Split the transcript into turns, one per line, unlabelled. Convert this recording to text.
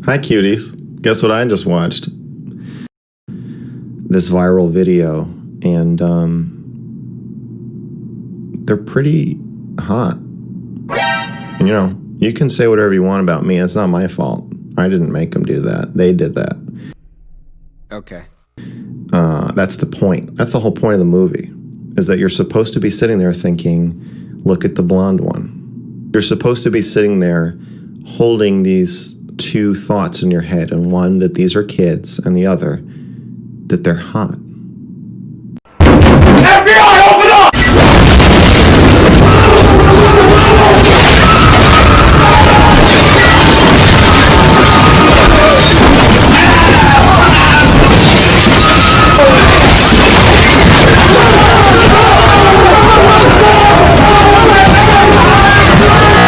Hi, cuties. Guess what I just watched? This viral video, and they're pretty hot. And, you know, you can say whatever you want about me. It's not my fault. I didn't make them do that. They did that.
Okay.
That's the point. That's the whole point of the movie, is that you're supposed to be sitting there thinking, look at the blonde one. You're supposed to be sitting there holding these two thoughts in your head, and one, that these are kids, and the other, that they're hot.